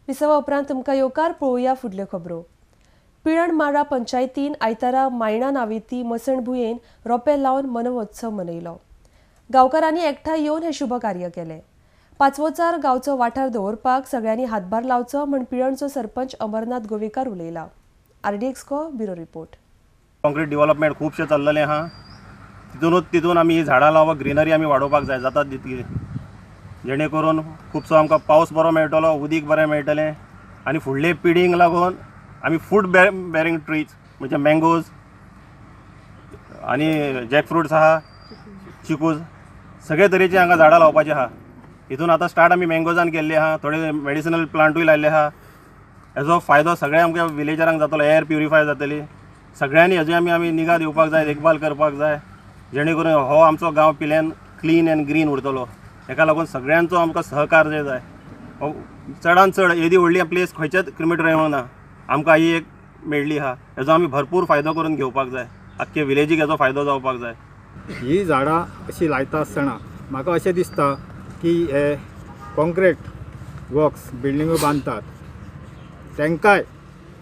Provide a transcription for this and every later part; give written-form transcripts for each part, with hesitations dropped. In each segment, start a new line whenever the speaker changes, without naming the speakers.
विसवा उपरांत तुमकां येवकार पळोवया फुडल्यो खबरो। पिळणमाळा पंचायतीन आयतारा मायणा नावेती मसणभुंयेन रोंपे लावन मनोत्सव मनयलो। गांवकारांनी एकठांय येवन हे शुभ कार्य केले। पाचवोचार गांवचो वाठार दवरपाक सगळ्यांनी हातभार लावचो म्हण पिळणचो सरपंच अमरनाथ गोवेकार उलयला। RDX को ब्युरो रिपोर्ट।
कॉन्क्रीट डेव्हलपमेंट खूबशें चल्लेलें आहा। तितून आमी ही झाडां लावप ग्रीनरी आमी वाडोवपाक जाय जाता तितली, जेणे करून खुबसो आमकां पावस बरो मेळटलो, उदीक बरें मेळटलें आनी फुडले पिढीक लागून आमी फूड बेरिंग ट्रीज म्हणजे मँगोज आनी जॅकफ्रूट्स आहा, चिकूज सगळे तरेची हांगा झाडां लावपाची आहा। हितून आतां स्टार्ट आमी मँगोजान केल्ली आहा, थोडे मेडिसिनल प्लांटूय लायल्ले आहा। हेजो फायदो सगळ्या आमच्या विलेजरांक जातलो, एअर प्युरिफाय जातली। सगळ्यांनी हेजी आमी निगा दिवपाक जाय, देखभाल करपाक जाय, जेणे करून हो आमचो गांव पिल्यान क्लीन एंड ग्रीन उरतलो। हेका लागून सगळ्यांचो आमकां सहकार्य जाय। चडान चड येदी व्हडली प्लेस खंयच्याच क्रिमेटोरियमाक ना, आमकां ही एक मेळ्ळी आहा। हेजो आमी भरपूर फायदो करून घेवपाक जाय, आख्खे विलेजीक हेजो फायदो जावपाक जाय।
ही झाडां अशी लायता आसतना म्हाका अशें दिसता की हे कॉन्क्रीट वर्क्स बिल्डिंगो बांदतात तेंकाय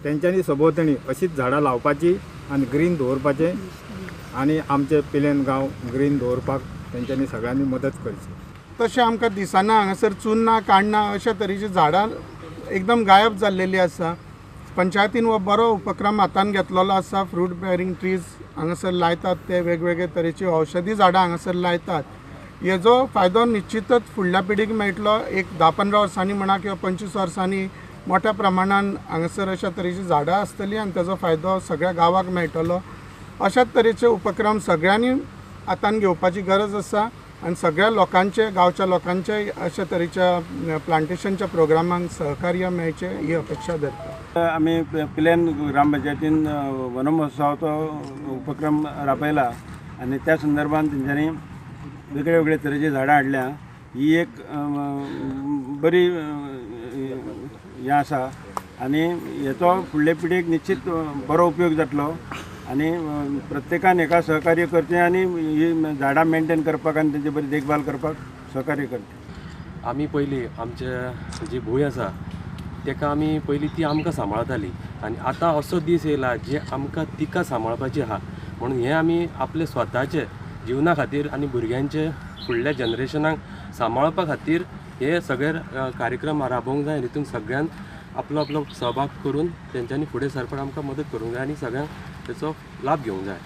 तेंच्यांनी सभोवतणी अशीच झाडां लावपाची आनी ग्रीन दवरपाचें आनी आमचे पिलेन गांव ग्रीन दवरपाक तेंच्यांनी सगळ्यांनी मदत करची।
तशें आमकां दिसना हांगासर चुन्ना काण्णां अशा तरेची झाडां एकदम गायब जाल्लेली आसा। पंचायतीन हो बरो उपक्रम हातान घेतलेलो आसा। फ्रूट बेरिंग ट्रीज हांगासर लायतात, ते वेगवेगळे तरेची औषधी झाडां हांगासर लायतात। हेजो फायदो निश्चितच फुडल्या पिढीक मेळटलो। एक 10-15 वर्सांनी म्हणा किंवा 25 वर्सांनी मोठ्या प्रमाणान हांगासर अशा तरेची झाडां आसतली आनी तेजो फायदो सगळ्या गांवाक मेळटलो। अशाच तरेचे उपक्रम सगळ्यांनी हातान घेवपाची गरज आसा आनी सगळ्या लोकांचे, गांवच्या लोकांचे अशा तरेच्या प्लांटेशनच्या प्रोग्रामांक सहकार्य मेळचें ही अपेक्षा धरता।
आमी पिलेन ग्रामपंचायतीन वन महोत्सवाचो उपक्रम राबयला आनी त्या संदर्भात तेंच्यांनी वेगळे वेगळे तरेची झाडां हाडल्या। ही एक बरी हें आसा आनी हेचो फुडले पिढीक निश्चित बरो उपयोग जातलो आनी प्रत्येकान हेका सहकार्य करचें आनी ही झाडां मेंटेन करपाक आनी तेंची बरी देखभाल करपाक सहकार्य करचें।
आमी पयलीं आमचे जी भूंय आसा तेका आमी पयलीं ती आमकां सांबाळटाली आनी आतां असो दीस येयला जे आमकां तिका सांबाळपाची आहा, म्हणून हें आमी आपले स्वताचे जिवना खातीर आनी भुरग्यांचे फुडल्या जनरेशनाक सांबाळपा खातीर हे सगळे कार्यक्रम राबोवंक जाय। हितून सगळ्यान आपलो आपलो सहभाग करून तेंच्यांनी फुडें सरपाक आमकां मदत करूंक जाय आनी सगळ्यांक तेचो लाभ घेवंक जाय।